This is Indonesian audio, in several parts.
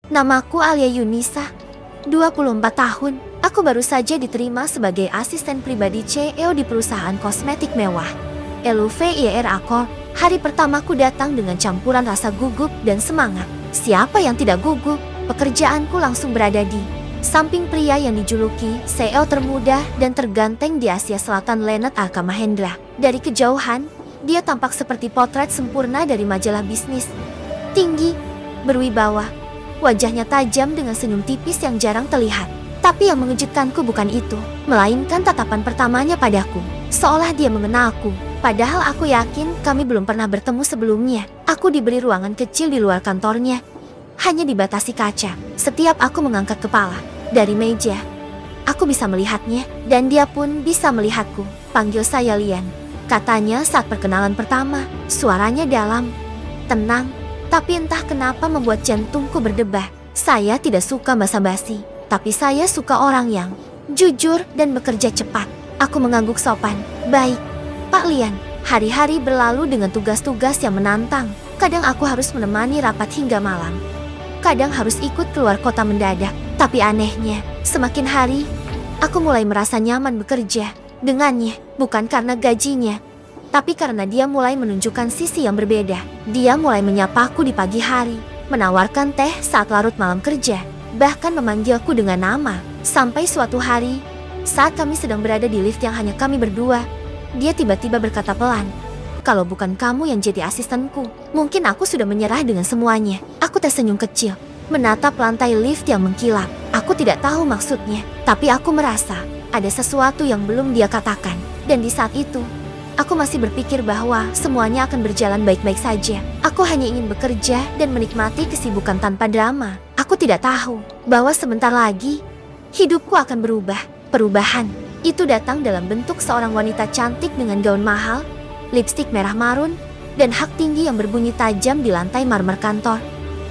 Namaku Alia Yunisa, 24 tahun. Aku baru saja diterima sebagai asisten pribadi CEO di perusahaan kosmetik mewah LVIR Accor. Hari pertamaku datang dengan campuran rasa gugup dan semangat. Siapa yang tidak gugup? Pekerjaanku langsung berada di samping pria yang dijuluki CEO termuda dan terganteng di Asia Selatan, Lennart Aka Mahendra. Dari kejauhan, dia tampak seperti potret sempurna dari majalah bisnis. Tinggi, berwibawa, wajahnya tajam dengan senyum tipis yang jarang terlihat. Tapi yang mengejutkanku bukan itu, melainkan tatapan pertamanya padaku. Seolah dia mengenalku, padahal aku yakin kami belum pernah bertemu sebelumnya. Aku diberi ruangan kecil di luar kantornya, hanya dibatasi kaca. Setiap aku mengangkat kepala dari meja, aku bisa melihatnya, dan dia pun bisa melihatku. Panggil saya Lian, katanya saat perkenalan pertama. Suaranya dalam, tenang, tapi entah kenapa membuat jantungku berdebar. Saya tidak suka basa-basi, tapi saya suka orang yang jujur dan bekerja cepat. Aku mengangguk sopan. Baik, Pak Lian. Hari-hari berlalu dengan tugas-tugas yang menantang. Kadang aku harus menemani rapat hingga malam. Kadang harus ikut keluar kota mendadak. Tapi anehnya, semakin hari, aku mulai merasa nyaman bekerja dengannya. Bukan karena gajinya, tapi karena dia mulai menunjukkan sisi yang berbeda. Dia mulai menyapaku di pagi hari, menawarkan teh saat larut malam kerja, bahkan memanggilku dengan nama. Sampai suatu hari, saat kami sedang berada di lift yang hanya kami berdua, dia tiba-tiba berkata pelan, "Kalau bukan kamu yang jadi asistenku, mungkin aku sudah menyerah dengan semuanya." Aku tersenyum kecil, menatap lantai lift yang mengkilap. Aku tidak tahu maksudnya, tapi aku merasa ada sesuatu yang belum dia katakan. Dan di saat itu, aku masih berpikir bahwa semuanya akan berjalan baik-baik saja. Aku hanya ingin bekerja dan menikmati kesibukan tanpa drama. Aku tidak tahu bahwa sebentar lagi hidupku akan berubah. Perubahan itu datang dalam bentuk seorang wanita cantik dengan gaun mahal, lipstik merah marun, dan hak tinggi yang berbunyi tajam di lantai marmer kantor.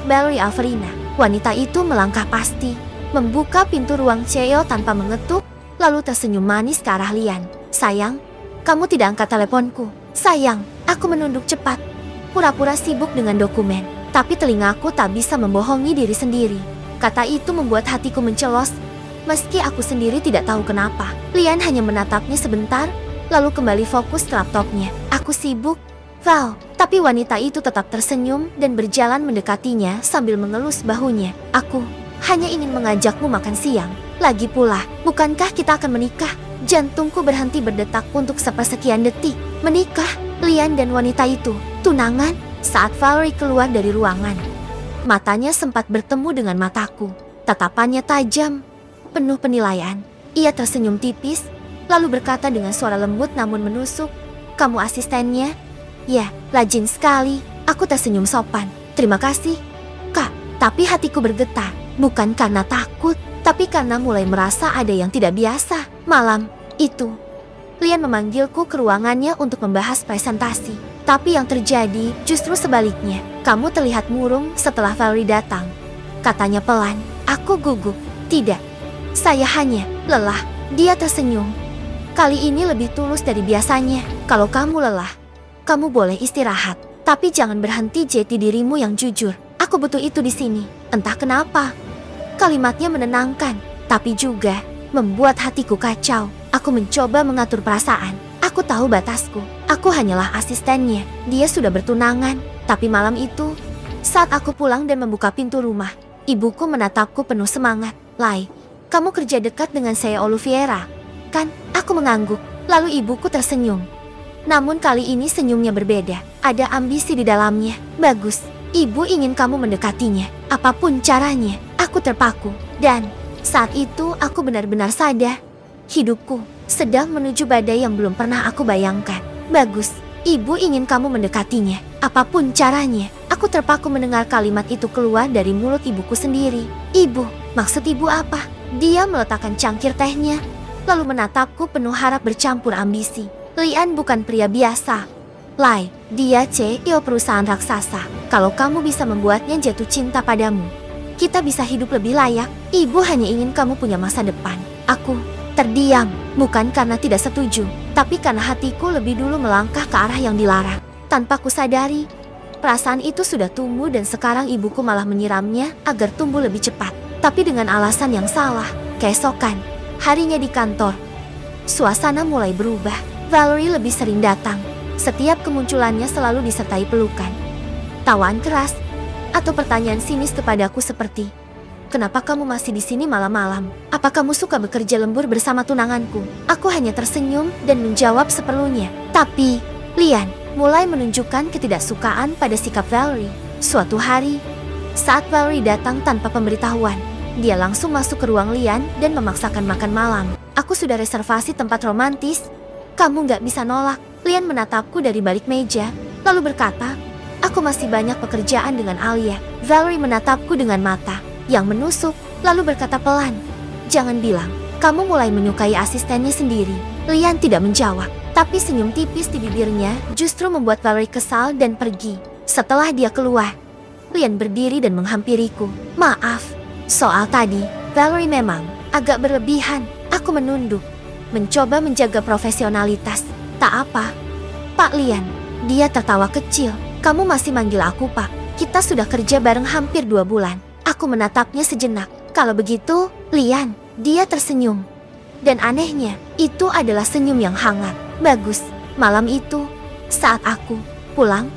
Valerie Alverina. Wanita itu melangkah pasti, membuka pintu ruang CEO tanpa mengetuk, lalu tersenyum manis ke arah Lian. "Sayang, kamu tidak angkat teleponku." "Sayang." Aku menunduk cepat, pura-pura sibuk dengan dokumen. Tapi telingaku tak bisa membohongi diri sendiri. Kata itu membuat hatiku mencelos, meski aku sendiri tidak tahu kenapa. Lian hanya menatapnya sebentar, lalu kembali fokus ke laptopnya. "Aku sibuk, Val." Tapi wanita itu tetap tersenyum dan berjalan mendekatinya sambil mengelus bahunya. "Aku hanya ingin mengajakmu makan siang. Lagi pula, bukankah kita akan menikah?" Jantungku berhenti berdetak untuk sepersekian detik. Menikah? Lian dan wanita itu tunangan? Saat Valerie keluar dari ruangan, matanya sempat bertemu dengan mataku. Tatapannya tajam, penuh penilaian. Ia tersenyum tipis, lalu berkata dengan suara lembut namun menusuk, "Kamu asistennya?" "Ya, rajin sekali." Aku tersenyum sopan. "Terima kasih, Kak." Tapi hatiku bergetar, bukan karena takut, tapi karena mulai merasa ada yang tidak biasa. Malam itu, Lian memanggilku ke ruangannya untuk membahas presentasi. Tapi yang terjadi justru sebaliknya. "Kamu terlihat murung setelah Valerie datang," katanya pelan. Aku gugup. "Tidak, saya hanya lelah." Dia tersenyum. "Kali ini lebih tulus dari biasanya. Kalau kamu lelah, kamu boleh istirahat. Tapi jangan berhenti jati dirimu yang jujur. Aku butuh itu di sini." Entah kenapa, kalimatnya menenangkan, tapi juga membuat hatiku kacau. Aku mencoba mengatur perasaan. Aku tahu batasku. Aku hanyalah asistennya. Dia sudah bertunangan. Tapi malam itu, saat aku pulang dan membuka pintu rumah, ibuku menatapku penuh semangat. "Lai, kamu kerja dekat dengan saya Oliviera, kan?" Aku mengangguk. Lalu ibuku tersenyum. Namun kali ini senyumnya berbeda. Ada ambisi di dalamnya. "Bagus. Ibu ingin kamu mendekatinya. Apapun caranya." Aku terpaku. Dan saat itu aku benar-benar sadar. Hidupku sedang menuju badai yang belum pernah aku bayangkan. "Bagus. Ibu ingin kamu mendekatinya. Apapun caranya." Aku terpaku mendengar kalimat itu keluar dari mulut ibuku sendiri. "Ibu, maksud ibu apa?" Dia meletakkan cangkir tehnya, lalu menatapku penuh harap bercampur ambisi. "Lian bukan pria biasa, Lai. Dia CEO perusahaan raksasa. Kalau kamu bisa membuatnya jatuh cinta padamu, kita bisa hidup lebih layak. Ibu hanya ingin kamu punya masa depan." Aku terdiam, bukan karena tidak setuju, tapi karena hatiku lebih dulu melangkah ke arah yang dilarang. Tanpa kusadari, Perasaan itu sudah tumbuh dan sekarang ibuku malah menyiramnya agar tumbuh lebih cepat. Tapi dengan alasan yang salah. Keesokan, harinya di kantor, suasana mulai berubah. Valerie lebih sering datang. Setiap kemunculannya selalu disertai pelukan, tawaan keras, atau pertanyaan sinis kepadaku seperti, "Kenapa kamu masih di sini malam-malam? Apa kamu suka bekerja lembur bersama tunanganku?" Aku hanya tersenyum dan menjawab seperlunya. Tapi, Lian mulai menunjukkan ketidaksukaan pada sikap Valerie. Suatu hari, saat Valerie datang tanpa pemberitahuan, dia langsung masuk ke ruang Lian dan memaksakan makan malam. "Aku sudah reservasi tempat romantis. Kamu nggak bisa nolak." Lian menatapku dari balik meja, lalu berkata, "Aku masih banyak pekerjaan dengan Alia." Valerie menatapku dengan mata yang menusuk, lalu berkata pelan, "Jangan bilang kamu mulai menyukai asistennya sendiri." Lian tidak menjawab, tapi senyum tipis di bibirnya justru membuat Valerie kesal dan pergi. Setelah dia keluar, Lian berdiri dan menghampiriku. "Maaf, soal tadi." Valerie memang agak berlebihan. Aku menunduk, mencoba menjaga profesionalitas. "Tak apa, Pak Lian." Dia tertawa kecil. "Kamu masih manggil aku Pak. Kita sudah kerja bareng hampir 2 bulan. Aku menatapnya sejenak. "Kalau begitu, Lian." Dia tersenyum. Dan anehnya, itu adalah senyum yang hangat. "Bagus." Malam itu, saat aku pulang,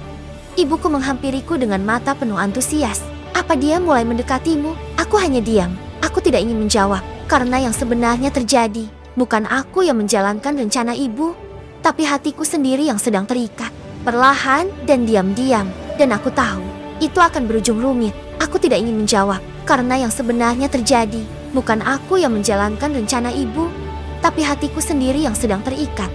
ibuku menghampiriku dengan mata penuh antusias. "Apa dia mulai mendekatimu?" Aku hanya diam. Aku tidak ingin menjawab, karena yang sebenarnya terjadi bukan aku yang menjalankan rencana ibu, tapi hatiku sendiri yang sedang terikat. Perlahan dan diam-diam, dan aku tahu itu akan berujung rumit. Aku tidak ingin menjawab, karena yang sebenarnya terjadi bukan aku yang menjalankan rencana ibu, tapi hatiku sendiri yang sedang terikat.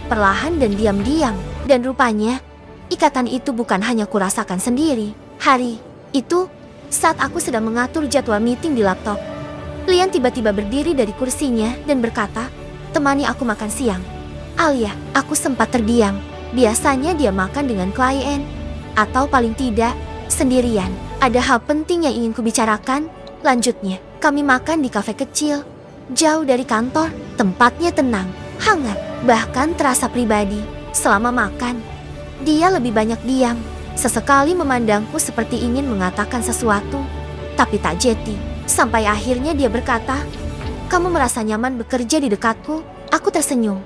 Perlahan dan diam-diam, dan rupanya ikatan itu bukan hanya kurasakan sendiri. Hari itu, saat aku sedang mengatur jadwal meeting di laptop, Lian tiba-tiba berdiri dari kursinya dan berkata, "Temani aku makan siang." "Alia." Aku sempat terdiam. Biasanya dia makan dengan klien, atau paling tidak, sendirian. "Ada hal penting yang ingin kubicarakan." Lanjutnya, kami makan di kafe kecil, jauh dari kantor. Tempatnya tenang, hangat, bahkan terasa pribadi. Selama makan, dia lebih banyak diam, sesekali memandangku seperti ingin mengatakan sesuatu, tapi tak jeti. Sampai akhirnya dia berkata, "Kamu merasa nyaman bekerja di dekatku?" Aku tersenyum,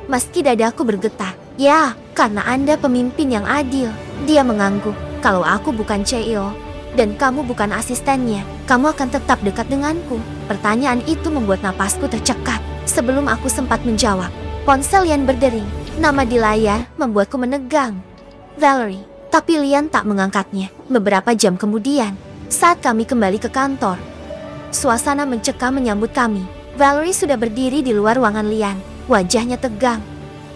meski dadaku bergetar. "Ya, karena Anda pemimpin yang adil." Dia mengangguk. "Kalau aku bukan CEO, dan kamu bukan asistennya, kamu akan tetap dekat denganku." Pertanyaan itu membuat napasku tercekat. Sebelum aku sempat menjawab, ponsel Lian berdering. Nama di layar membuatku menegang. "Valerie." Tapi Lian tak mengangkatnya. Beberapa jam kemudian, saat kami kembali ke kantor, suasana mencekam menyambut kami. Valerie sudah berdiri di luar ruangan Lian. Wajahnya tegang.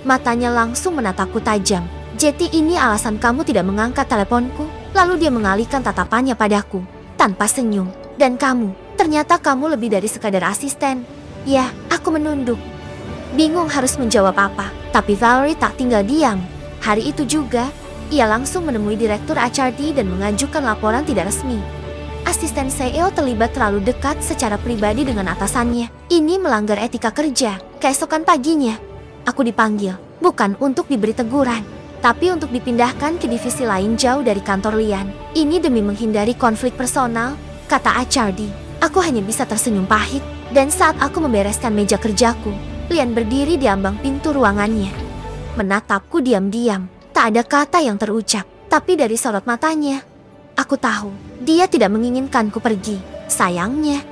Matanya langsung menatapku tajam. "Jeti, ini alasan kamu tidak mengangkat teleponku?" Lalu dia mengalihkan tatapannya padaku, tanpa senyum. "Dan kamu, ternyata kamu lebih dari sekadar asisten." Ya, aku menunduk, bingung harus menjawab apa. Tapi Valerie tak tinggal diam. Hari itu juga, ia langsung menemui Direktur HRD dan mengajukan laporan tidak resmi. Asisten CEO terlibat terlalu dekat secara pribadi dengan atasannya. Ini melanggar etika kerja. Keesokan paginya, aku dipanggil, bukan untuk diberi teguran, tapi untuk dipindahkan ke divisi lain jauh dari kantor Lian. "Ini demi menghindari konflik personal," kata HRD. Aku hanya bisa tersenyum pahit. Dan saat aku membereskan meja kerjaku, Lian berdiri di ambang pintu ruangannya, menatapku diam-diam. Tak ada kata yang terucap, tapi dari sorot matanya, aku tahu dia tidak menginginkanku pergi. Sayangnya,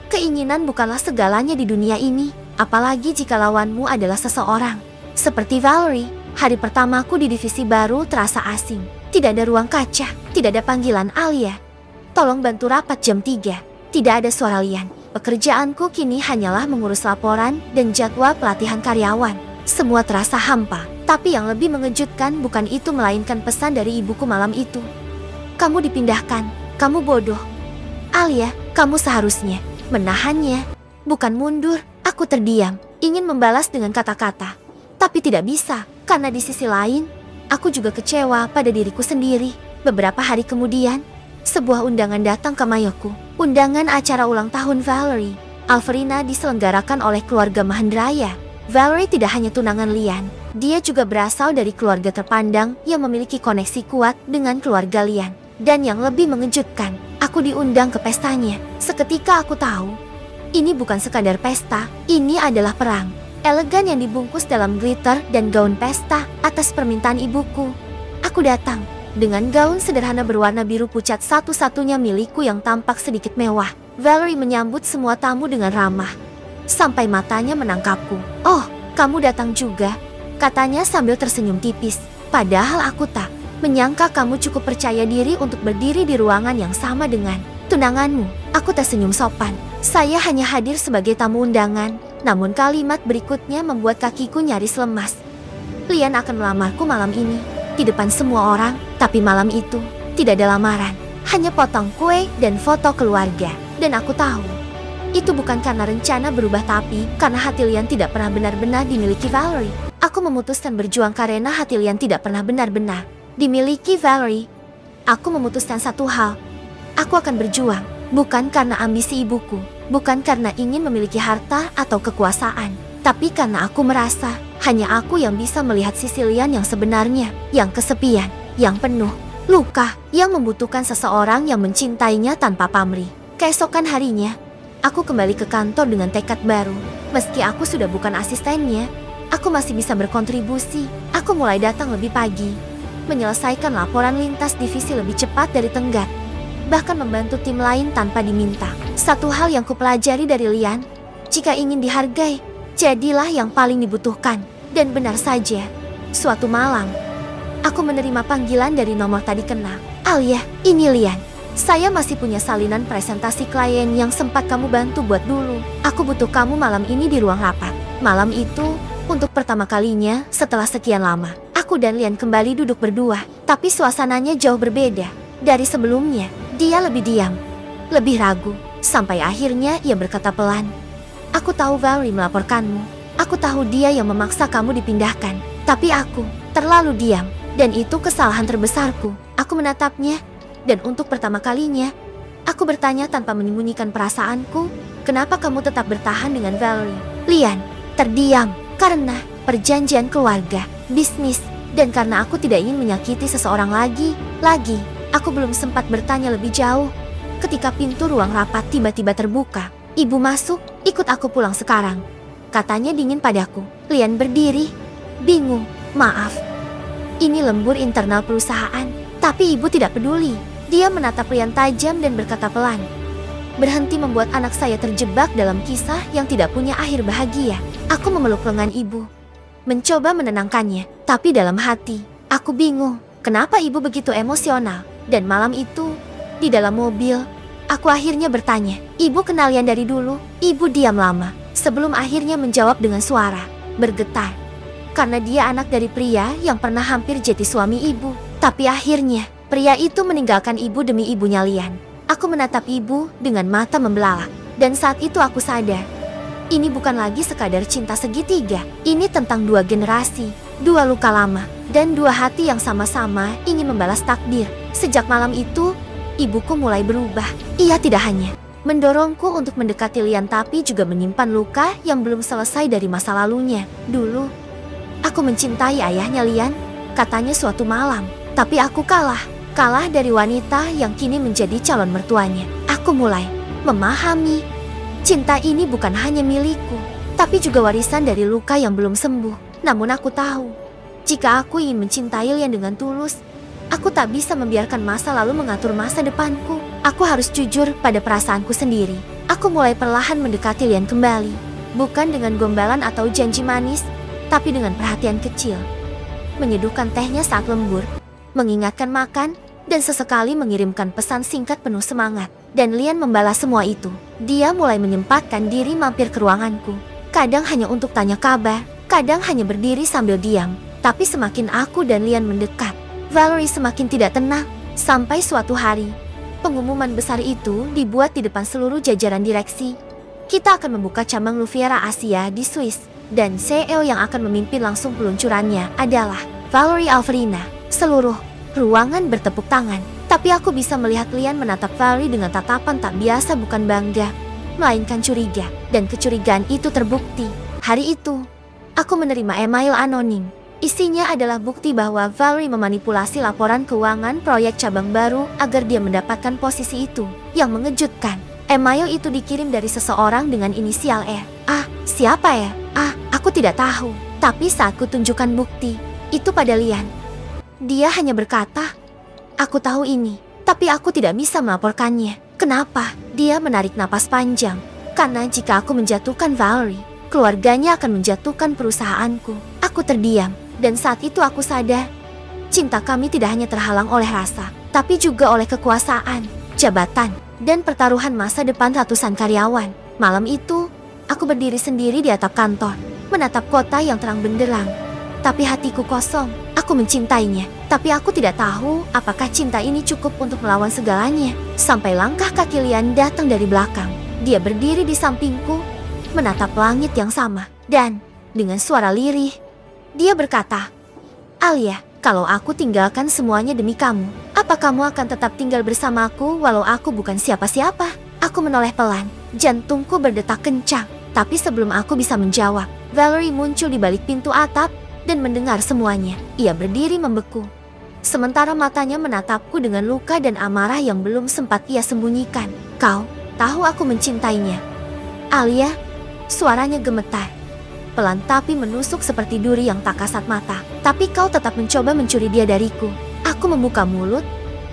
keinginan bukanlah segalanya di dunia ini, apalagi jika lawanmu adalah seseorang seperti Valerie. Hari pertamaku di divisi baru terasa asing. Tidak ada ruang kaca, tidak ada panggilan Alia. "Tolong bantu rapat jam 3. Tidak ada suara Lian. Pekerjaanku kini hanyalah mengurus laporan dan jadwal pelatihan karyawan. Semua terasa hampa, tapi yang lebih mengejutkan bukan itu melainkan pesan dari ibuku malam itu. "Kamu dipindahkan, kamu bodoh. Alia, kamu seharusnya menahannya, bukan mundur." Aku terdiam, ingin membalas dengan kata-kata, tapi tidak bisa, karena di sisi lain, aku juga kecewa pada diriku sendiri. Beberapa hari kemudian, sebuah undangan datang ke Mayoku. Undangan acara ulang tahun Valerie. Alverina diselenggarakan oleh keluarga Mahendraya. Valerie tidak hanya tunangan Lian, dia juga berasal dari keluarga terpandang yang memiliki koneksi kuat dengan keluarga Lian. Dan yang lebih mengejutkan, aku diundang ke pestanya. Seketika aku tahu, ini bukan sekadar pesta, ini adalah perang. Elegan yang dibungkus dalam glitter dan gaun pesta atas permintaan ibuku. Aku datang dengan gaun sederhana berwarna biru pucat satu-satunya milikku yang tampak sedikit mewah. Valerie menyambut semua tamu dengan ramah, sampai matanya menangkapku. "Oh, kamu datang juga," katanya sambil tersenyum tipis. "Padahal aku tak menyangka kamu cukup percaya diri untuk berdiri di ruangan yang sama dengan tunanganmu." Aku tersenyum sopan. Saya hanya hadir sebagai tamu undangan, namun kalimat berikutnya membuat kakiku nyaris lemas. "Lian akan melamarku malam ini, di depan semua orang, tapi malam itu tidak ada lamaran, hanya potong kue dan foto keluarga." Dan aku tahu, itu bukan karena rencana berubah tapi karena hati Lian tidak pernah benar-benar dimiliki Valerie. Aku memutuskan berjuang karena hati Lian tidak pernah benar-benar dimiliki Valerie. Aku memutuskan satu hal, aku akan berjuang, bukan karena ambisi ibuku, bukan karena ingin memiliki harta atau kekuasaan, tapi karena aku merasa hanya aku yang bisa melihat sisi Lian yang sebenarnya, yang kesepian, yang penuh luka, yang membutuhkan seseorang yang mencintainya tanpa pamrih. Keesokan harinya, aku kembali ke kantor dengan tekad baru. Meski aku sudah bukan asistennya, aku masih bisa berkontribusi. Aku mulai datang lebih pagi, menyelesaikan laporan lintas divisi lebih cepat dari tenggat, bahkan membantu tim lain tanpa diminta. Satu hal yang kupelajari dari Lian, jika ingin dihargai, jadilah yang paling dibutuhkan. Dan benar saja, suatu malam, aku menerima panggilan dari nomor tadi kenal. "Alia, ini Lian. Saya masih punya salinan presentasi klien yang sempat kamu bantu buat dulu. Aku butuh kamu malam ini di ruang rapat." Malam itu, untuk pertama kalinya setelah sekian lama, aku dan Lian kembali duduk berdua, tapi suasananya jauh berbeda dari sebelumnya. Dia lebih diam, lebih ragu, sampai akhirnya ia berkata pelan, "Aku tahu Valerie melaporkanmu. Aku tahu dia yang memaksa kamu dipindahkan. Tapi aku terlalu diam, dan itu kesalahan terbesarku." Aku menatapnya, dan untuk pertama kalinya, aku bertanya tanpa menyembunyikan perasaanku, "Kenapa kamu tetap bertahan dengan Valerie?" Lian terdiam karena perjanjian keluarga, bisnis, dan karena aku tidak ingin menyakiti seseorang lagi. Aku belum sempat bertanya lebih jauh ketika pintu ruang rapat tiba-tiba terbuka. "Ibu masuk, ikut aku pulang sekarang," katanya dingin padaku. Lian berdiri, bingung. "Maaf, ini lembur internal perusahaan." Tapi ibu tidak peduli. Dia menatap Lian tajam dan berkata pelan, "Berhenti membuat anak saya terjebak dalam kisah yang tidak punya akhir bahagia." Aku memeluk lengan ibu, mencoba menenangkannya, tapi dalam hati, aku bingung. Kenapa ibu begitu emosional? Dan malam itu, di dalam mobil, aku akhirnya bertanya, "Ibu kenal Lian dari dulu?" Ibu diam lama, sebelum akhirnya menjawab dengan suara bergetar. Karena dia anak dari pria yang pernah hampir jadi suami ibu. Tapi akhirnya, pria itu meninggalkan ibu demi ibunya Lian. Aku menatap ibu dengan mata membelalak. Dan saat itu aku sadar, ini bukan lagi sekadar cinta segitiga. Ini tentang dua generasi, dua luka lama, dan dua hati yang sama-sama ingin membalas takdir. Sejak malam itu, ibuku mulai berubah. Ia tidak hanya mendorongku untuk mendekati Lian, tapi juga menyimpan luka yang belum selesai dari masa lalunya. "Dulu, aku mencintai ayahnya Lian," katanya suatu malam. "Tapi aku kalah dari wanita yang kini menjadi calon mertuanya." Aku mulai memahami, cinta ini bukan hanya milikku, tapi juga warisan dari luka yang belum sembuh. Namun aku tahu, jika aku ingin mencintai Lian dengan tulus, aku tak bisa membiarkan masa lalu mengatur masa depanku. Aku harus jujur pada perasaanku sendiri. Aku mulai perlahan mendekati Lian kembali, bukan dengan gombalan atau janji manis, tapi dengan perhatian kecil. Menyeduhkan tehnya saat lembur, mengingatkan makan, dan sesekali mengirimkan pesan singkat penuh semangat. Dan Lian membalas semua itu. Dia mulai menyempatkan diri mampir ke ruanganku. Kadang hanya untuk tanya kabar, kadang hanya berdiri sambil diam. Tapi semakin aku dan Lian mendekat, Valerie semakin tidak tenang. Sampai suatu hari, pengumuman besar itu dibuat di depan seluruh jajaran direksi. Kita akan membuka cabang Luviera Asia di Swiss, dan CEO yang akan memimpin langsung peluncurannya adalah Valerie Alverina. Seluruh ruangan bertepuk tangan, tapi aku bisa melihat Lian menatap Valerie dengan tatapan tak biasa, bukan bangga, melainkan curiga. Dan kecurigaan itu terbukti. Hari itu, Aku menerima email anonim. Isinya adalah bukti bahwa Valerie memanipulasi laporan keuangan proyek cabang baru agar dia mendapatkan posisi itu. Yang mengejutkan, email itu dikirim dari seseorang dengan inisial E. Siapa ya? Aku tidak tahu. Tapi saat kutunjukkan bukti itu pada Lian, dia hanya berkata, "Aku tahu ini, tapi aku tidak bisa melaporkannya." Kenapa? Dia menarik napas panjang. Karena jika aku menjatuhkan Valerie, keluarganya akan menjatuhkan perusahaanku. Aku terdiam, dan saat itu aku sadar, cinta kami tidak hanya terhalang oleh rasa, tapi juga oleh kekuasaan, jabatan, dan pertaruhan masa depan ratusan karyawan. Malam itu, aku berdiri sendiri di atap kantor, menatap kota yang terang benderang. Tapi hatiku kosong. Aku mencintainya, tapi aku tidak tahu apakah cinta ini cukup untuk melawan segalanya. Sampai langkah kaki Lian datang dari belakang. Dia berdiri di sampingku, menatap langit yang sama. Dan dengan suara lirih, dia berkata, "Alia, kalau aku tinggalkan semuanya demi kamu, apa kamu akan tetap tinggal bersamaku walau aku bukan siapa-siapa?" Aku menoleh pelan, jantungku berdetak kencang. Tapi sebelum aku bisa menjawab, Valerie muncul di balik pintu atap dan mendengar semuanya. Ia berdiri membeku, sementara matanya menatapku dengan luka dan amarah yang belum sempat ia sembunyikan. "Kau tahu aku mencintainya, Alia?" Suaranya gemetar, pelan tapi menusuk seperti duri yang tak kasat mata. "Tapi kau tetap mencoba mencuri dia dariku." Aku membuka mulut,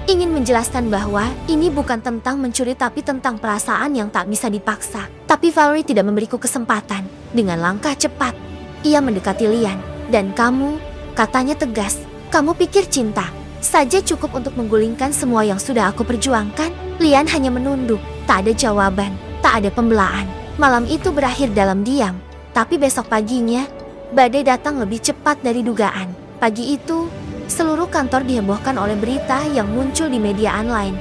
ingin menjelaskan bahwa ini bukan tentang mencuri tapi tentang perasaan yang tak bisa dipaksa. Tapi Valerie tidak memberiku kesempatan. Dengan langkah cepat, ia mendekati Lian. "Dan kamu," katanya tegas, "kamu pikir cinta saja cukup untuk menggulingkan semua yang sudah aku perjuangkan?" Lian hanya menunduk, tak ada jawaban, tak ada pembelaan. Malam itu berakhir dalam diam. Tapi besok paginya, badai datang lebih cepat dari dugaan. Pagi itu, seluruh kantor dihebohkan oleh berita yang muncul di media online.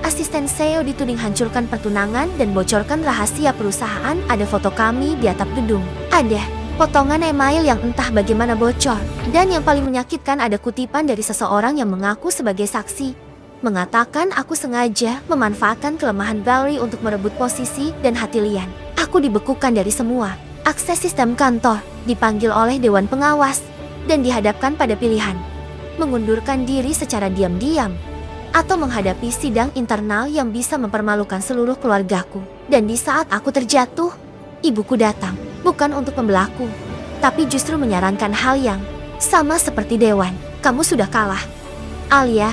Asisten CEO dituding hancurkan pertunangan dan bocorkan rahasia perusahaan. Ada foto kami di atap gedung. Ada potongan email yang entah bagaimana bocor. Dan yang paling menyakitkan, ada kutipan dari seseorang yang mengaku sebagai saksi, mengatakan aku sengaja memanfaatkan kelemahan Valerie untuk merebut posisi dan hati Lian. Aku dibekukan dari semua akses sistem kantor, dipanggil oleh Dewan Pengawas, dan dihadapkan pada pilihan: mengundurkan diri secara diam-diam, atau menghadapi sidang internal yang bisa mempermalukan seluruh keluargaku. Dan di saat aku terjatuh, ibuku datang, bukan untuk membelaku, tapi justru menyarankan hal yang sama seperti Dewan. "Kamu sudah kalah, Alia,"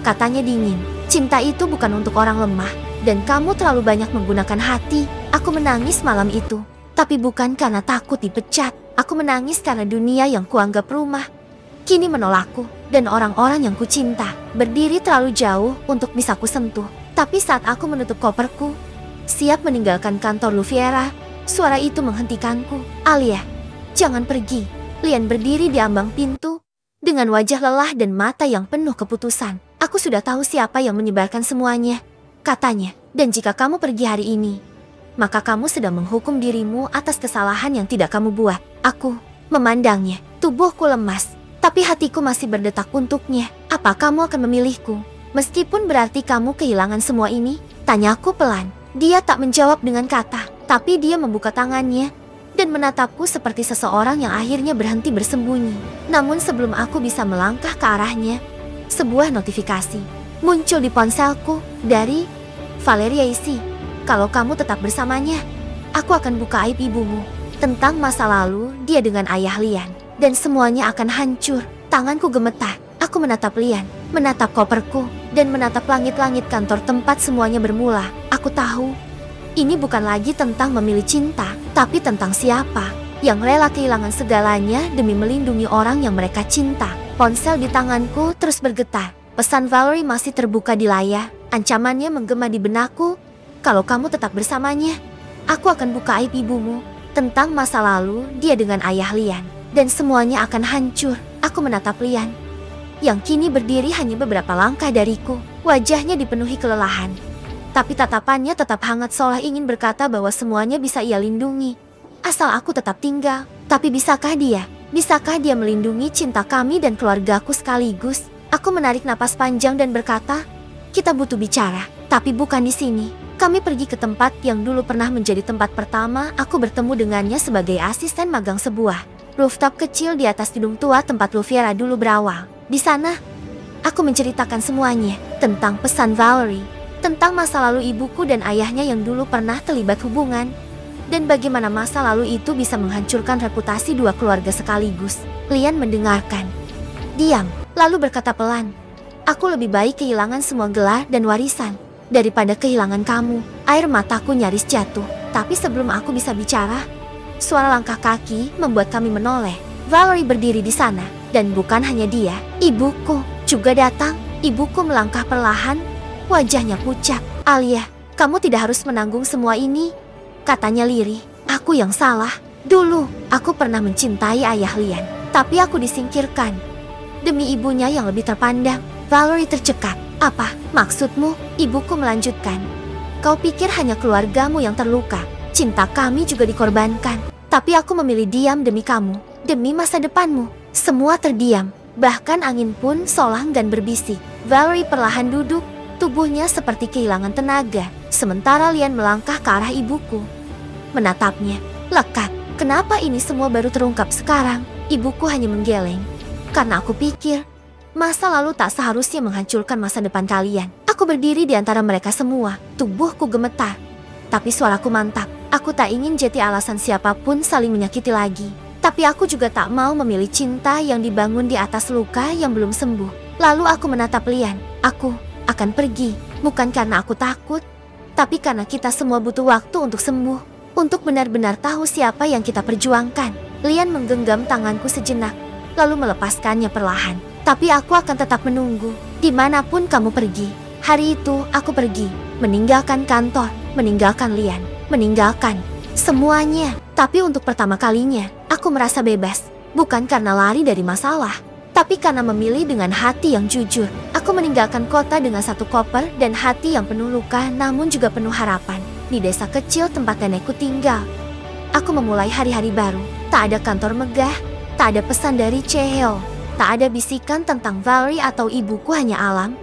katanya dingin. "Cinta itu bukan untuk orang lemah, dan kamu terlalu banyak menggunakan hati." Aku menangis malam itu, tapi bukan karena takut dipecat. Aku menangis karena dunia yang kuanggap rumah kini menolakku, dan orang-orang yang kucinta berdiri terlalu jauh untuk bisa kusentuh. Tapi saat aku menutup koperku, siap meninggalkan kantor Luviera, suara itu menghentikanku. "Alia, jangan pergi." Lian berdiri di ambang pintu dengan wajah lelah dan mata yang penuh keputusan. "Aku sudah tahu siapa yang menyebarkan semuanya," katanya. "Dan jika kamu pergi hari ini, maka kamu sedang menghukum dirimu atas kesalahan yang tidak kamu buat." Aku memandangnya, tubuhku lemas, tapi hatiku masih berdetak untuknya. "Apa kamu akan memilihku, meskipun berarti kamu kehilangan semua ini?" tanyaku pelan. Dia tak menjawab dengan kata, tapi dia membuka tangannya dan menatapku seperti seseorang yang akhirnya berhenti bersembunyi. Namun sebelum aku bisa melangkah ke arahnya, sebuah notifikasi muncul di ponselku dari Valeria Isi. "Kalau kamu tetap bersamanya, aku akan buka aib ibumu tentang masa lalu dia dengan ayah Lian, dan semuanya akan hancur." Tanganku gemetar. Aku menatap Lian, menatap koperku, dan menatap langit-langit kantor tempat semuanya bermula. Aku tahu, ini bukan lagi tentang memilih cinta, tapi tentang siapa yang rela kehilangan segalanya demi melindungi orang yang mereka cinta. Ponsel di tanganku terus bergetar. Pesan Valerie masih terbuka di layar. Ancamannya menggema di benakku. "Kalau kamu tetap bersamanya, aku akan buka aib ibumu tentang masa lalu dia dengan ayah Lian, dan semuanya akan hancur." Aku menatap Lian, yang kini berdiri hanya beberapa langkah dariku. Wajahnya dipenuhi kelelahan, tapi tatapannya tetap hangat seolah ingin berkata bahwa semuanya bisa ia lindungi, asal aku tetap tinggal. Tapi bisakah dia? Bisakah dia melindungi cinta kami dan keluargaku sekaligus? Aku menarik napas panjang dan berkata, "Kita butuh bicara, tapi bukan di sini." Kami pergi ke tempat yang dulu pernah menjadi tempat pertama aku bertemu dengannya sebagai asisten magang sebuah Rooftop kecil di atas gedung tua tempat Luviera dulu berawal. Di sana, aku menceritakan semuanya tentang pesan Valerie, tentang masa lalu ibuku dan ayahnya yang dulu pernah terlibat hubungan, dan bagaimana masa lalu itu bisa menghancurkan reputasi dua keluarga sekaligus. Lian mendengarkan, diam, lalu berkata pelan, "Aku lebih baik kehilangan semua gelar dan warisan daripada kehilangan kamu." Air mataku nyaris jatuh, tapi sebelum aku bisa bicara, suara langkah kaki membuat kami menoleh. Valerie berdiri di sana, dan bukan hanya dia, ibuku juga datang. Ibuku melangkah perlahan, wajahnya pucat. "Alia, kamu tidak harus menanggung semua ini," katanya lirih. "Aku yang salah. Dulu, aku pernah mencintai ayah Lian, tapi aku disingkirkan demi ibunya yang lebih terpandang." Valerie tercekat. "Apa maksudmu?" Ibuku melanjutkan. "Kau pikir hanya keluargamu yang terluka? Cinta kami juga dikorbankan. Tapi aku memilih diam demi kamu, demi masa depanmu." Semua terdiam, bahkan angin pun seolah enggan berbisik. Valerie perlahan duduk, tubuhnya seperti kehilangan tenaga, sementara Lian melangkah ke arah ibuku, menatapnya. Lekat, "Kenapa ini semua baru terungkap sekarang?" Ibuku hanya menggeleng. "Karena aku pikir masa lalu tak seharusnya menghancurkan masa depan kalian." Aku berdiri di antara mereka semua, tubuhku gemetar. Tapi suaraku mantap. Aku tak ingin jadi alasan siapapun saling menyakiti lagi. Tapi aku juga tak mau memilih cinta yang dibangun di atas luka yang belum sembuh. Lalu aku menatap Lian. "Aku akan pergi, bukan karena aku takut, tapi karena kita semua butuh waktu untuk sembuh, untuk benar-benar tahu siapa yang kita perjuangkan." Lian menggenggam tanganku sejenak, lalu melepaskannya perlahan. "Tapi aku akan tetap menunggu, dimanapun kamu pergi." Hari itu aku pergi, meninggalkan kantor, meninggalkan Lian, meninggalkan semuanya. Tapi untuk pertama kalinya, aku merasa bebas. Bukan karena lari dari masalah, tapi karena memilih dengan hati yang jujur. Aku meninggalkan kota dengan satu koper dan hati yang penuh luka namun juga penuh harapan. Di desa kecil tempat nenekku tinggal, aku memulai hari-hari baru. Tak ada kantor megah, tak ada pesan dari Cheheo, tak ada bisikan tentang Valerie atau ibuku, hanya alam,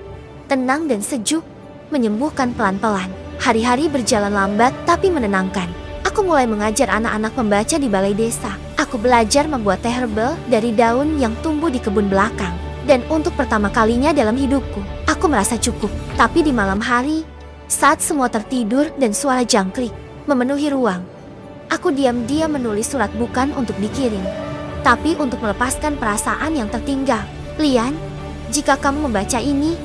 tenang dan sejuk, menyembuhkan pelan-pelan. Hari-hari berjalan lambat tapi menenangkan. Aku mulai mengajar anak-anak membaca di balai desa. Aku belajar membuat teh herbal dari daun yang tumbuh di kebun belakang. Dan untuk pertama kalinya dalam hidupku, aku merasa cukup. Tapi di malam hari, saat semua tertidur dan suara jangkrik memenuhi ruang, aku diam-diam menulis surat, bukan untuk dikirim, tapi untuk melepaskan perasaan yang tertinggal. "Lian, jika kamu membaca ini,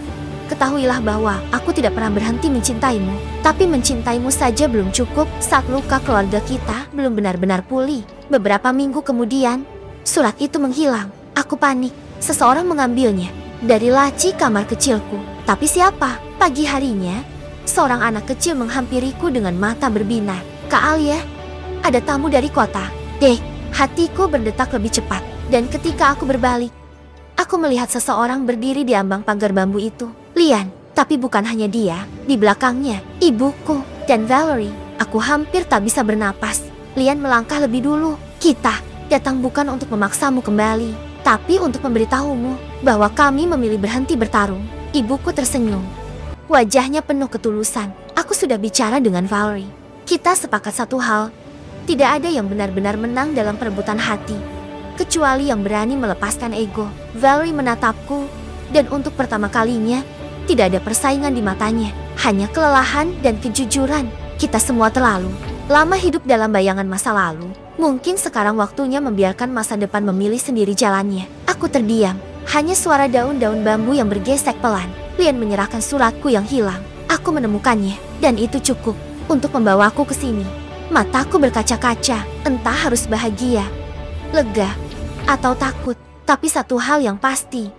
ketahuilah bahwa aku tidak pernah berhenti mencintaimu. Tapi mencintaimu saja belum cukup saat luka keluarga kita belum benar-benar pulih." Beberapa minggu kemudian, surat itu menghilang. Aku panik. Seseorang mengambilnya dari laci kamar kecilku. Tapi siapa? Pagi harinya, seorang anak kecil menghampiriku dengan mata berbinar. "Kak Alia, ada tamu dari kota." Hatiku berdetak lebih cepat. Dan ketika aku berbalik, aku melihat seseorang berdiri di ambang pagar bambu itu. Lian, tapi bukan hanya dia. Di belakangnya, ibuku dan Valerie. Aku hampir tak bisa bernapas. Lian melangkah lebih dulu. "Kita datang bukan untuk memaksamu kembali, tapi untuk memberitahumu bahwa kami memilih berhenti bertarung." Ibuku tersenyum. Wajahnya penuh ketulusan. "Aku sudah bicara dengan Valerie. Kita sepakat satu hal. Tidak ada yang benar-benar menang dalam perebutan hati, kecuali yang berani melepaskan ego." Valerie menatapku, dan untuk pertama kalinya, tidak ada persaingan di matanya. Hanya kelelahan dan kejujuran. Kita semua terlalu lama hidup dalam bayangan masa lalu. Mungkin sekarang waktunya membiarkan masa depan memilih sendiri jalannya. Aku terdiam. Hanya suara daun-daun bambu yang bergesek pelan. Lian menyerahkan suratku yang hilang. Aku menemukannya, dan itu cukup untuk membawaku ke sini. Mataku berkaca-kaca, entah harus bahagia, lega, atau takut. Tapi satu hal yang pasti,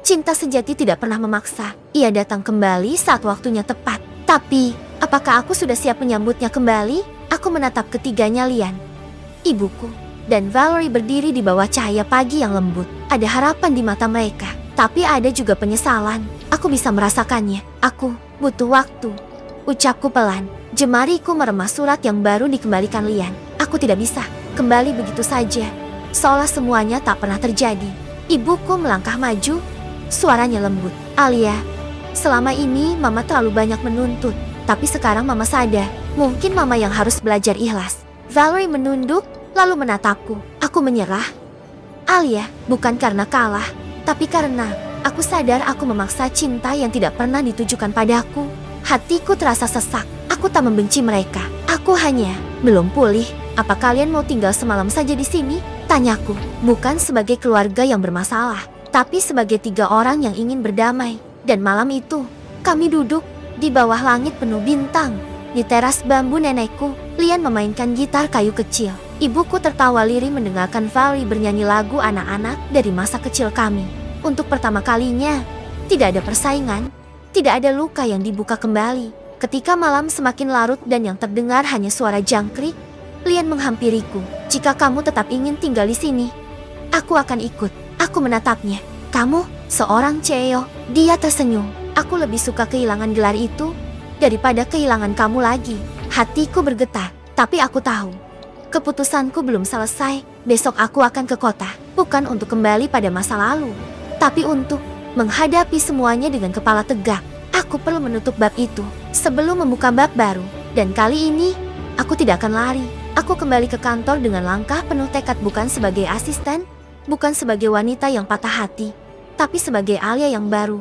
cinta sejati tidak pernah memaksa. Ia datang kembali saat waktunya tepat. Tapi, apakah aku sudah siap menyambutnya kembali? Aku menatap ketiganya, Lian, ibuku, dan Valerie berdiri di bawah cahaya pagi yang lembut. Ada harapan di mata mereka, tapi ada juga penyesalan. Aku bisa merasakannya. "Aku butuh waktu," ucapku pelan. Jemariku meremas surat yang baru dikembalikan Lian. Aku tidak bisa kembali begitu saja, seolah semuanya tak pernah terjadi. Ibuku melangkah maju, suaranya lembut. "Alia, selama ini Mama terlalu banyak menuntut, tapi sekarang Mama sadar, mungkin Mama yang harus belajar ikhlas." Valerie menunduk, lalu menatapku. Aku menyerah. Alia, bukan karena kalah, tapi karena aku sadar aku memaksa cinta yang tidak pernah ditujukan padaku. Hatiku terasa sesak. Aku tak membenci mereka. Aku hanya belum pulih. Apa kalian mau tinggal semalam saja di sini? Tanyaku, bukan sebagai keluarga yang bermasalah, tapi sebagai 3 orang yang ingin berdamai. Dan malam itu, kami duduk di bawah langit penuh bintang. Di teras bambu nenekku, Lian memainkan gitar kayu kecil. Ibuku tertawa lirih mendengarkan Valerie bernyanyi lagu anak-anak dari masa kecil kami. Untuk pertama kalinya, tidak ada persaingan, tidak ada luka yang dibuka kembali. Ketika malam semakin larut dan yang terdengar hanya suara jangkrik, Lian menghampiriku. Jika kamu tetap ingin tinggal di sini, aku akan ikut. Aku menatapnya. Kamu, seorang CEO. Dia tersenyum. Aku lebih suka kehilangan gelar itu daripada kehilangan kamu lagi. Hatiku bergetar, tapi aku tahu keputusanku belum selesai. Besok aku akan ke kota, bukan untuk kembali pada masa lalu, tapi untuk menghadapi semuanya dengan kepala tegak. Aku perlu menutup bab itu sebelum membuka bab baru. Dan kali ini, aku tidak akan lari. Aku kembali ke kantor dengan langkah penuh tekad, bukan sebagai asisten, bukan sebagai wanita yang patah hati, tapi sebagai Alia yang baru.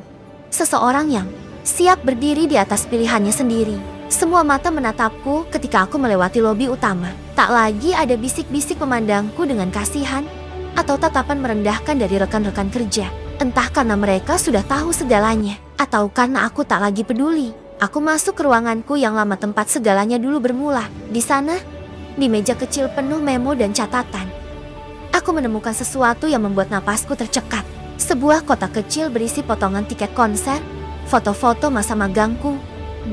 Seseorang yang siap berdiri di atas pilihannya sendiri. Semua mata menatapku ketika aku melewati lobi utama. Tak lagi ada bisik-bisik memandangku dengan kasihan atau tatapan merendahkan dari rekan-rekan kerja. Entah karena mereka sudah tahu segalanya, atau karena aku tak lagi peduli. Aku masuk ke ruanganku yang lama, tempat segalanya dulu bermula. Di sana, di meja kecil penuh memo dan catatan, aku menemukan sesuatu yang membuat napasku tercekat. Sebuah kotak kecil berisi potongan tiket konser, foto-foto masa magangku,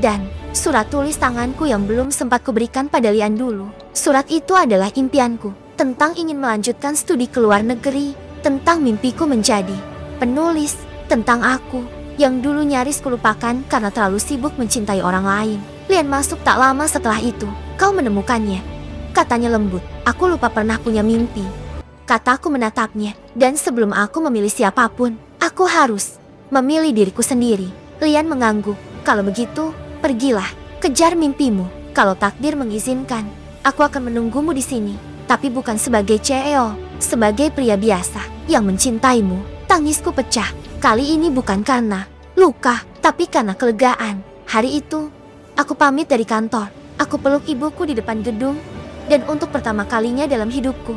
dan surat tulis tanganku yang belum sempat kuberikan pada Lian dulu. Surat itu adalah impianku, tentang ingin melanjutkan studi ke luar negeri, tentang mimpiku menjadi penulis, tentang aku yang dulu nyaris kulupakan karena terlalu sibuk mencintai orang lain. Lian masuk tak lama setelah itu. Kau menemukannya, katanya lembut. Aku lupa pernah punya mimpi, kataku menatapnya. Dan sebelum aku memilih siapapun, aku harus memilih diriku sendiri. Lian mengangguk. Kalau begitu, pergilah, kejar mimpimu. Kalau takdir mengizinkan, aku akan menunggumu di sini. Tapi bukan sebagai CEO, sebagai pria biasa yang mencintaimu. Tangisku pecah. Kali ini bukan karena luka, tapi karena kelegaan. Hari itu, aku pamit dari kantor. Aku peluk ibuku di depan gedung. Dan untuk pertama kalinya dalam hidupku,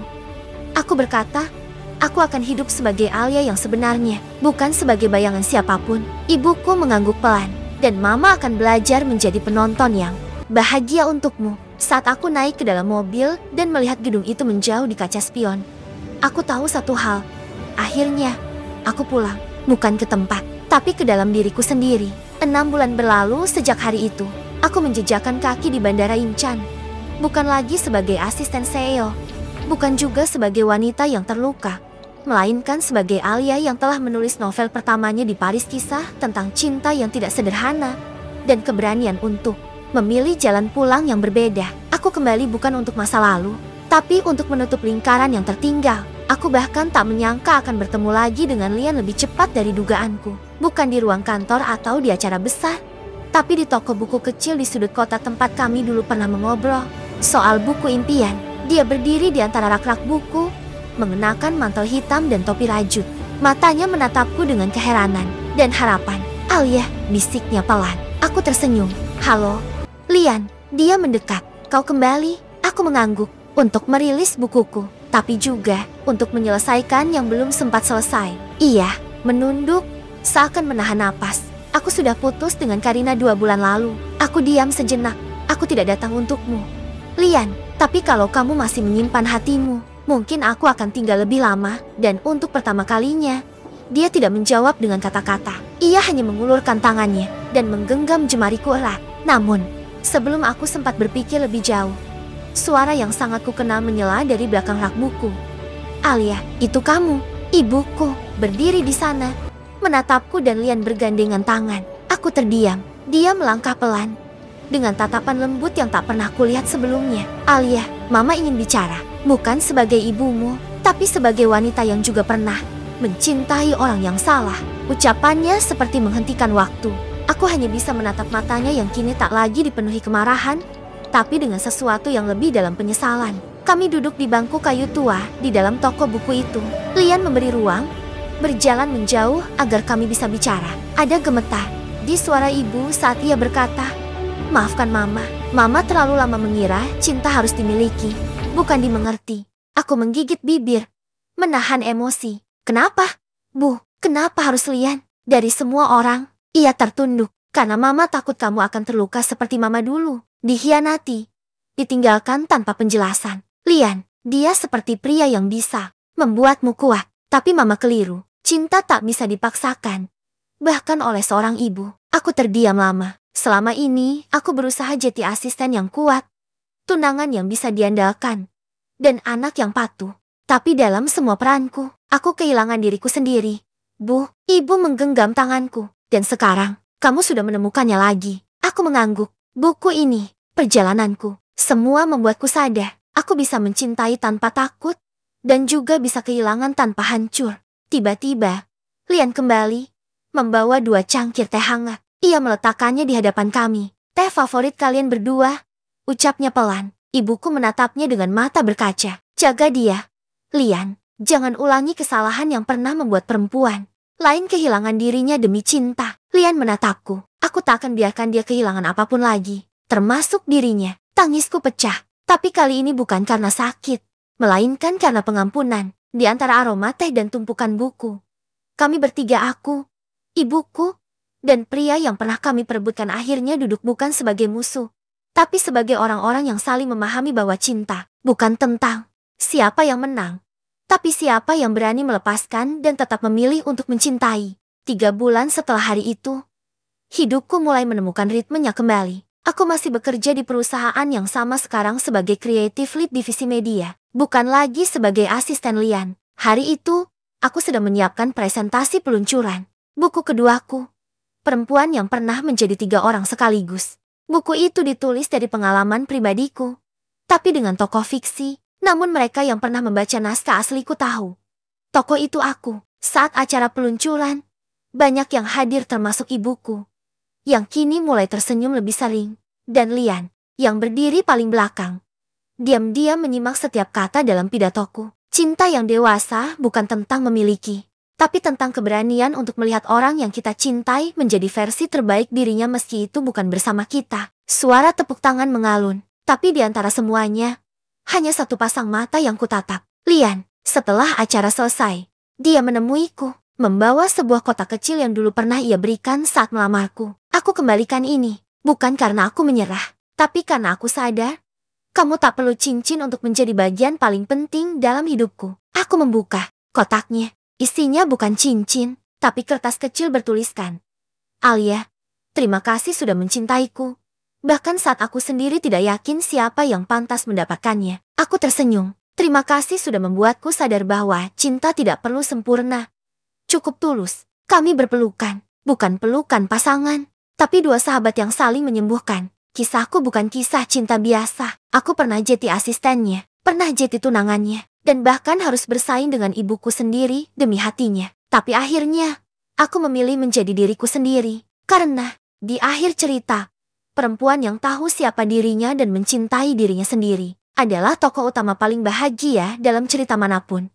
aku berkata, aku akan hidup sebagai Alia yang sebenarnya, bukan sebagai bayangan siapapun. Ibuku mengangguk pelan. Dan mama akan belajar menjadi penonton yang bahagia untukmu. Saat aku naik ke dalam mobil dan melihat gedung itu menjauh di kaca spion, aku tahu satu hal. Akhirnya, aku pulang. Bukan ke tempat, tapi ke dalam diriku sendiri. 6 bulan berlalu sejak hari itu. Aku menjejakkan kaki di Bandara Incheon. Bukan lagi sebagai asisten CEO, bukan juga sebagai wanita yang terluka, melainkan sebagai Alia yang telah menulis novel pertamanya di Paris, kisah tentang cinta yang tidak sederhana dan keberanian untuk memilih jalan pulang yang berbeda. Aku kembali bukan untuk masa lalu, tapi untuk menutup lingkaran yang tertinggal. Aku bahkan tak menyangka akan bertemu lagi dengan Lian lebih cepat dari dugaanku. Bukan di ruang kantor atau di acara besar, tapi di toko buku kecil di sudut kota tempat kami dulu pernah mengobrol soal buku impian. Dia berdiri di antara rak-rak buku, mengenakan mantel hitam dan topi rajut. Matanya menatapku dengan keheranan dan harapan. Alia, bisiknya pelan. Aku tersenyum. Halo, Lian. Dia mendekat. Kau kembali? Aku mengangguk. Untuk merilis bukuku, tapi juga untuk menyelesaikan yang belum sempat selesai. Iya, menunduk, seakan menahan napas. Aku sudah putus dengan Karina 2 bulan lalu. Aku diam sejenak. Aku tidak datang untukmu, Lian. Tapi kalau kamu masih menyimpan hatimu, mungkin aku akan tinggal lebih lama. Dan untuk pertama kalinya, dia tidak menjawab dengan kata-kata. Ia hanya mengulurkan tangannya dan menggenggam jemariku erat. Namun, sebelum aku sempat berpikir lebih jauh, suara yang sangat kukenal menyela dari belakang rak buku. Alia, itu kamu? Ibuku berdiri di sana, menatapku dan Lian bergandengan tangan. Aku terdiam. Dia melangkah pelan, dengan tatapan lembut yang tak pernah kulihat sebelumnya. Alia, mama ingin bicara, bukan sebagai ibumu, tapi sebagai wanita yang juga pernah mencintai orang yang salah. Ucapannya seperti menghentikan waktu. Aku hanya bisa menatap matanya yang kini tak lagi dipenuhi kemarahan, tapi dengan sesuatu yang lebih dalam, penyesalan. Kami duduk di bangku kayu tua di dalam toko buku itu. Lian memberi ruang, berjalan menjauh agar kami bisa bicara. Ada gemetar di suara ibu saat ia berkata, "Maafkan Mama. Mama terlalu lama mengira cinta harus dimiliki, bukan dimengerti." Aku menggigit bibir, menahan emosi. "Kenapa? Bu, kenapa harus Lian?" Dari semua orang, ia tertunduk. "Karena Mama takut kamu akan terluka seperti Mama dulu. Dikhianati, ditinggalkan tanpa penjelasan. Lian, dia seperti pria yang bisa membuatmu kuat. Tapi Mama keliru. Cinta tak bisa dipaksakan. Bahkan oleh seorang ibu." Aku terdiam lama. Selama ini, aku berusaha jadi asisten yang kuat, tunangan yang bisa diandalkan, dan anak yang patuh. Tapi dalam semua peranku, aku kehilangan diriku sendiri. "Bu," ibu menggenggam tanganku. "Dan sekarang, kamu sudah menemukannya lagi." Aku mengangguk. Buku ini, perjalananku, semua membuatku sadar. Aku bisa mencintai tanpa takut, dan juga bisa kehilangan tanpa hancur. Tiba-tiba, Lian kembali, membawa 2 cangkir teh hangat. Ia meletakkannya di hadapan kami. "Teh favorit kalian berdua," ucapnya pelan. Ibuku menatapnya dengan mata berkaca. "Jaga dia, Lian. Jangan ulangi kesalahan yang pernah membuat perempuan lain kehilangan dirinya demi cinta." Lian menatapku. "Aku tak akan biarkan dia kehilangan apapun lagi, termasuk dirinya." Tangisku pecah. Tapi kali ini bukan karena sakit, melainkan karena pengampunan. Di antara aroma teh dan tumpukan buku, kami bertiga, aku, ibuku, dan pria yang pernah kami perebutkan akhirnya duduk bukan sebagai musuh, tapi sebagai orang-orang yang saling memahami bahwa cinta bukan tentang siapa yang menang, tapi siapa yang berani melepaskan dan tetap memilih untuk mencintai. 3 bulan setelah hari itu, hidupku mulai menemukan ritmenya kembali. Aku masih bekerja di perusahaan yang sama sekarang sebagai Creative Lead Divisi Media, bukan lagi sebagai asisten Lian. Hari itu, aku sedang menyiapkan presentasi peluncuran buku keduaku, Perempuan yang Pernah Menjadi 3 Orang Sekaligus. Buku itu ditulis dari pengalaman pribadiku, tapi dengan tokoh fiksi. Namun mereka yang pernah membaca naskah asliku tahu, tokoh itu aku. Saat acara peluncuran, banyak yang hadir termasuk ibuku, yang kini mulai tersenyum lebih sering, dan Lian, yang berdiri paling belakang, diam-diam menyimak setiap kata dalam pidatoku. Cinta yang dewasa bukan tentang memiliki, tapi tentang keberanian untuk melihat orang yang kita cintai menjadi versi terbaik dirinya meski itu bukan bersama kita. Suara tepuk tangan mengalun, tapi di antara semuanya, hanya satu pasang mata yang kutatap. Lian. Setelah acara selesai, dia menemuiku, membawa sebuah kotak kecil yang dulu pernah ia berikan saat melamarku. Aku kembalikan ini, bukan karena aku menyerah, tapi karena aku sadar, kamu tak perlu cincin untuk menjadi bagian paling penting dalam hidupku. Aku membuka kotaknya. Isinya bukan cincin, tapi kertas kecil bertuliskan, "Alia, terima kasih sudah mencintaiku. Bahkan saat aku sendiri tidak yakin siapa yang pantas mendapatkannya." Aku tersenyum. "Terima kasih sudah membuatku sadar bahwa cinta tidak perlu sempurna. Cukup tulus." Kami berpelukan, bukan pelukan pasangan, tapi 2 sahabat yang saling menyembuhkan. Kisahku bukan kisah cinta biasa. Aku pernah jadi asistennya, pernah jadi tunangannya, dan bahkan harus bersaing dengan ibuku sendiri demi hatinya. Tapi akhirnya, aku memilih menjadi diriku sendiri. Karena, di akhir cerita, perempuan yang tahu siapa dirinya dan mencintai dirinya sendiri adalah tokoh utama paling bahagia dalam cerita manapun.